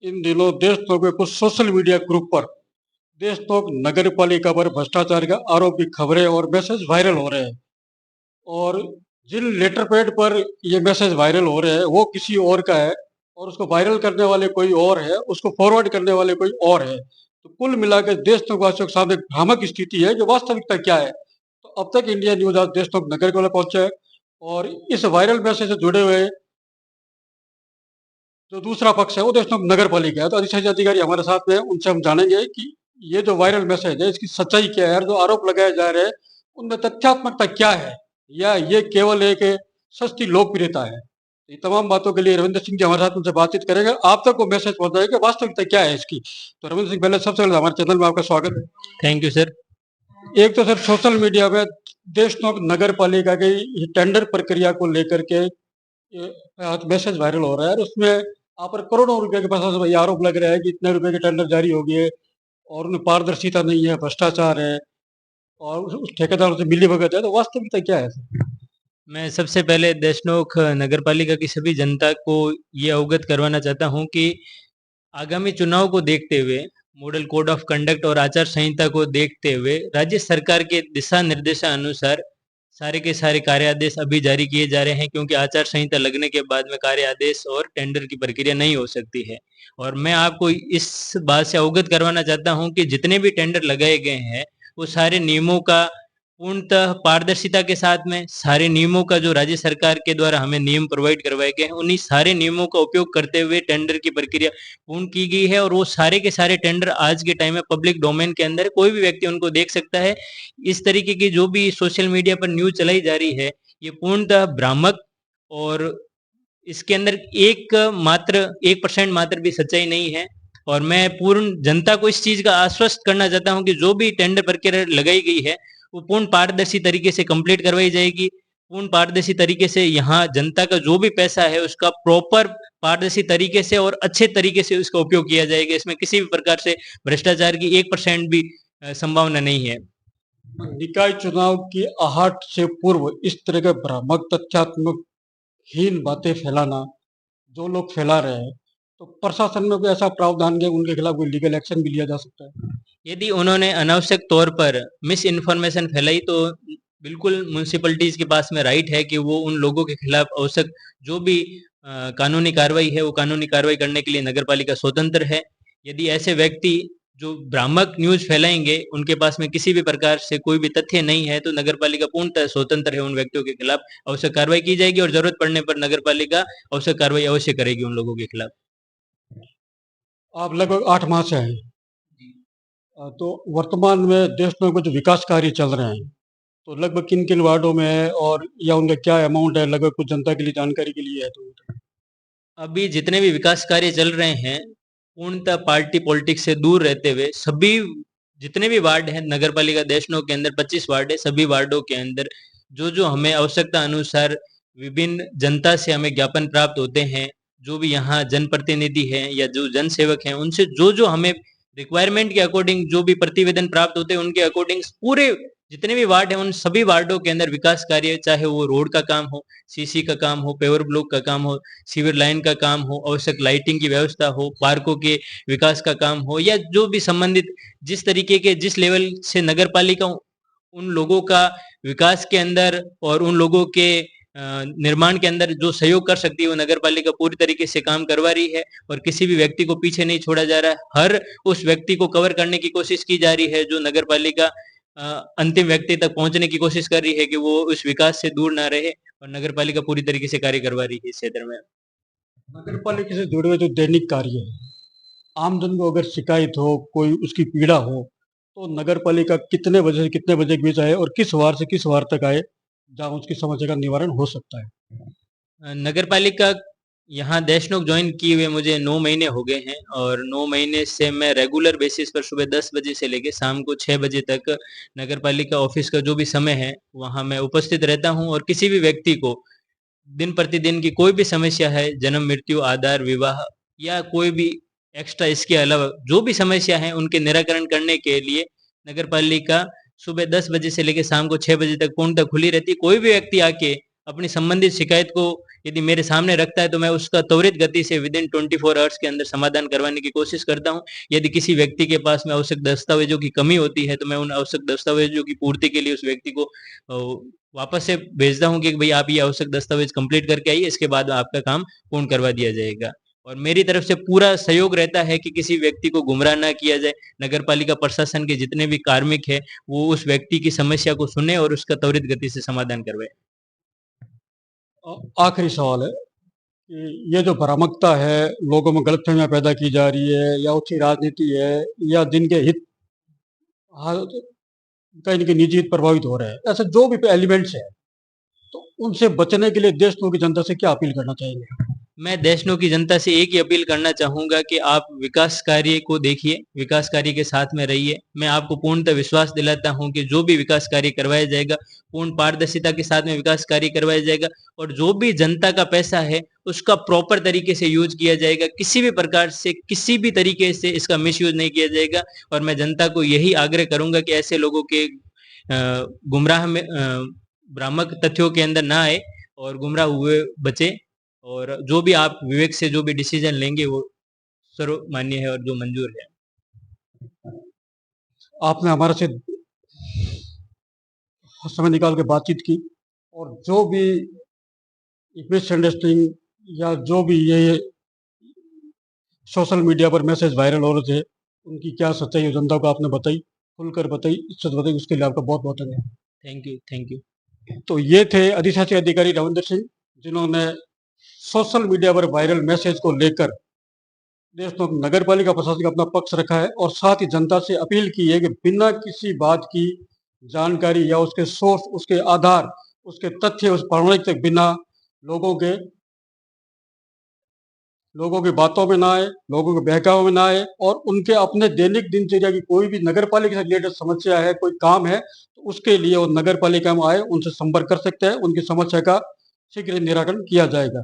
इन दिनों देशनोक में कुछ सोशल मीडिया ग्रुप पर देशनोक नगर पालिका पर भ्रष्टाचार के आरोप की खबरें और मैसेज वायरल हो रहे हैं। और जिन लेटर पैड पर ये मैसेज वायरल हो रहे हैं वो किसी और का है, और उसको वायरल करने वाले कोई और है, उसको फॉरवर्ड करने वाले कोई और है। तो कुल मिलाकर देशनोक वासियों के सामने एक भ्रामक स्थिति है कि वास्तविकता क्या है। तो अब तक इंडिया न्यूज आज देशनोक नगर को पहुंचा है, और इस वायरल मैसेज से जुड़े हुए जो दूसरा पक्ष है वो देशनोक नगर पालिका है। तो अधिशासी अधिकारी हमारे साथ में है, उनसे हम जानेंगे कि ये जो वायरल मैसेज है इसकी सच्चाई क्या है, और जो आरोप लगाए जा रहे हैं उनमें तथ्यात्मकता क्या है, या ये केवल एक सस्ती लोकप्रियता है। ये तमाम बातों के लिए रविंद्र सिंह जी हमारे साथ उनसे बातचीत करेंगे। आप तक वो मैसेज पहुंचाए कि वास्तविकता क्या है इसकी। तो रविंद्र सिंह, पहले सबसे पहले हमारे चैनल में आपका स्वागत है। Thank you sir. एक तो सर, सोशल मीडिया में देशनोक नगर पालिका की टेंडर प्रक्रिया को लेकर के मैसेज वायरल हो रहा है, और उसमें आप पर करोड़ों रुपए के पैसा ये आरोप लग रहा है कि इतने रुपए के टेंडर जारी हो गए और उनमें पारदर्शिता नहीं है, भ्रष्टाचार है, और उस ठेकेदारों से मिलीभगत है। तो वास्तविकता क्या है सर? मैं सबसे पहले देशनोक नगर पालिका की सभी जनता को ये अवगत करवाना चाहता हूँ कि आगामी चुनाव को देखते हुए, मॉडल कोड ऑफ कंडक्ट और आचार संहिता को देखते हुए राज्य सरकार के दिशा निर्देशानुसार सारे के सारे कार्य आदेश अभी जारी किए जा रहे हैं, क्योंकि आचार संहिता लगने के बाद में कार्य आदेश और टेंडर की प्रक्रिया नहीं हो सकती है। और मैं आपको इस बात से अवगत करवाना चाहता हूं कि जितने भी टेंडर लगाए गए हैं वो सारे नियमों का पूर्णतः पारदर्शिता के साथ में, सारे नियमों का जो राज्य सरकार के द्वारा हमें नियम प्रोवाइड करवाए गए हैं उन्हीं सारे नियमों का उपयोग करते हुए टेंडर की प्रक्रिया पूर्ण की गई है। और वो सारे के सारे टेंडर आज के टाइम में पब्लिक डोमेन के अंदर है, कोई भी व्यक्ति उनको देख सकता है। इस तरीके की जो भी सोशल मीडिया पर न्यूज चलाई जा रही है ये पूर्णतः भ्रामक, और इसके अंदर एक मात्र 1% मात्र भी सच्चाई नहीं है। और मैं पूर्ण जनता को इस चीज का आश्वस्त करना चाहता हूं कि जो भी टेंडर प्रक्रिया लगाई गई है वो पूर्ण पारदर्शी तरीके से कंप्लीट करवाई जाएगी। पूर्ण पारदर्शी तरीके से यहाँ जनता का जो भी पैसा है उसका प्रॉपर पारदर्शी तरीके से और अच्छे तरीके से उसका उपयोग किया जाएगा। इसमें किसी भी प्रकार से भ्रष्टाचार की 1% भी संभावना नहीं है। निकाय चुनाव की आहट से पूर्व इस तरह के भ्रामक तथ्यात्मक हीन बातें फैलाना जो लोग फैला रहे हैं, तो प्रशासन में कोई ऐसा प्रावधान है उनके खिलाफ कोई लीगल एक्शन भी लिया जा सकता है? यदि उन्होंने अनावश्यक तौर पर मिस इन्फॉर्मेशन फैलाई तो बिल्कुल म्यूनसिपैलिटीज के पास में राइट है कि वो उन लोगों के खिलाफ आवश्यक जो भी कानूनी कार्रवाई है वो कानूनी कार्रवाई करने के लिए नगर पालिका स्वतंत्र है। यदि ऐसे व्यक्ति जो भ्रामक न्यूज फैलाएंगे उनके पास में किसी भी प्रकार से कोई भी तथ्य नहीं है तो नगर पालिका पूर्णतः स्वतंत्र है। उन व्यक्तियों के खिलाफ आवश्यक कार्रवाई की जाएगी और जरूरत पड़ने पर नगर पालिका आवश्यक कार्रवाई अवश्य करेगी उन लोगों के खिलाफ। आप लगभग 8 माह से हैं, तो वर्तमान में देश में कुछ विकास कार्य चल रहे हैं, तो लगभग किन किन वार्डों में है, और या उनका क्या अमाउंट है, लगभग कुछ जनता के लिए जानकारी के लिए है तो? अभी जितने भी विकास कार्य चल रहे हैं पूर्णतः पार्टी पॉलिटिक्स से दूर रहते हुए सभी जितने भी वार्ड हैं नगर पालिका देशनोक के अंदर 25 वार्ड है, सभी वार्डों के अंदर जो जो हमें आवश्यकता अनुसार विभिन्न जनता से हमें ज्ञापन प्राप्त होते हैं, जो भी यहाँ जनप्रतिनिधि हैं या जो जन सेवक हैं उनसे जो जो हमें रिक्वायरमेंट के अकॉर्डिंग जो भी प्रतिवेदन प्राप्त होते हैं उनके अकॉर्डिंग पूरे जितने भी वार्ड हैं उन सभी वार्डों के अंदर विकास कार्य, चाहे वो रोड का काम हो, सीसी का काम हो, पेवर ब्लॉक का काम हो, सीवर लाइन का काम हो, आवश्यक लाइटिंग की व्यवस्था हो, पार्कों के विकास का काम हो, या जो भी संबंधित जिस तरीके के जिस लेवल से नगर पालिका उन लोगों का विकास के अंदर और उन लोगों के निर्माण के अंदर जो सहयोग कर सकती है वो नगर पालिका पूरी तरीके से काम करवा रही है। और किसी भी व्यक्ति को पीछे नहीं छोड़ा जा रहा है, हर उस व्यक्ति को कवर करने की कोशिश की जा रही है जो नगर पालिका अंतिम व्यक्ति तक पहुंचने की कोशिश कर रही है कि वो उस विकास से दूर ना रहे। और नगर पालिका पूरी तरीके से कार्य करवा रही है इस क्षेत्र में। नगर पालिका से जुड़े हुए जो दैनिक कार्य है, आमजन को अगर शिकायत हो, कोई उसकी पीड़ा हो, तो नगर पालिका कितने बजे से कितने बजे के बीच आए और किस वार से किस वार तक आए जहाँ उसकी समस्या का निवारण हो सकता है? नगर पालिका यहाँ देशनोक ज्वाइन किए हुए मुझे 9 महीने हो गए हैं, और 9 महीने से मैं रेगुलर बेसिस पर सुबह 10 बजे से लेकर शाम को 6 बजे तक नगर पालिका ऑफिस का जो भी समय है वहाँ मैं उपस्थित रहता हूँ। और किसी भी व्यक्ति को दिन प्रतिदिन की कोई भी समस्या है, जन्म मृत्यु आधार विवाह या कोई भी एक्स्ट्रा इसके अलावा जो भी समस्या है उनके निराकरण करने के लिए नगर पालिका सुबह 10 बजे से लेकर शाम को 6 बजे तक पूर्णतः खुली रहती है। कोई भी व्यक्ति आके अपनी संबंधित शिकायत को यदि मेरे सामने रखता है तो मैं उसका त्वरित गति से विदिन 24 आवर्स के अंदर समाधान करवाने की कोशिश करता हूँ। यदि किसी व्यक्ति के पास में आवश्यक दस्तावेजों की कमी होती है तो मैं उन आवश्यक दस्तावेजों की पूर्ति के लिए उस व्यक्ति को वापस से भेजता हूँ कि भाई आप ये आवश्यक दस्तावेज कंप्लीट करके आइए, इसके बाद आपका काम पूर्ण करवा दिया जाएगा। और मेरी तरफ से पूरा सहयोग रहता है कि किसी व्यक्ति को गुमराह ना किया जाए। नगर पालिका प्रशासन के जितने भी कार्मिक है वो उस व्यक्ति की समस्या को सुने और उसका त्वरित गति से समाधान करवाए। आखिरी सवाल है कि ये जो भ्रामकता है, लोगों में गलतफहमियां पैदा की जा रही है, या उसकी राजनीति है, या जिनके हित कहीं न कहीं निजी हित प्रभावित हो रहे हैं, ऐसे जो भी एलिमेंट्स हैं, तो उनसे बचने के लिए देशनों की जनता से क्या अपील करना चाहेंगे? मैं देशनों की जनता से एक ही अपील करना चाहूंगा कि आप विकास कार्य को देखिए, विकास कार्य के साथ में रहिए। मैं आपको पूर्णतः विश्वास दिलाता हूं कि जो भी विकास कार्य करवाया जाएगा पूर्ण पारदर्शिता के साथ में विकास कार्य करवाया जाएगा, और जो भी जनता का पैसा है उसका प्रॉपर तरीके से यूज किया जाएगा। किसी भी प्रकार से किसी भी तरीके से इसका मिसयूज नहीं किया जाएगा। और मैं जनता को यही आग्रह करूंगा कि ऐसे लोगों के गुमराह में भ्रामक तथ्यों के अंदर ना आए और गुमराह हुए बचे। और जो भी आप विवेक से जो भी डिसीजन लेंगे वो सर्वमान्य है और जो मंजूर है। आपने हमारे से समय निकाल के बातचीत की, और जो भी मिसअंडरस्टैंडिंग या जो भी ये सोशल मीडिया पर मैसेज वायरल हो रहे थे, उनकी क्या सच्चाई है जनता को आपने बताई, खुलकर बताई, इज्जत बताई, उसके लिए आपका बहुत बहुत धन्यवाद। Thank you, thank you. तो ये थे अधिशासी अधिकारी रविंद्र सिंह, जिन्होंने सोशल मीडिया पर वायरल मैसेज को लेकर देशनोक नगर पालिका प्रशासन का अपना पक्ष रखा है, और साथ ही जनता से अपील की है कि बिना किसी बात की जानकारी या उसके सोर्स, उसके आधार, उसके तथ्य, उस प्रमाणिक तक बिना लोगों की बातों में ना आए, लोगों के बहकावे में ना आए, और उनके अपने दैनिक दिनचर्या की कोई भी नगर पालिका से रिलेटेड समस्या है, कोई काम है, तो उसके लिए वो नगर पालिका में आए, उनसे संपर्क कर सकते हैं, उनकी समस्या का शीघ्र निराकरण किया जाएगा।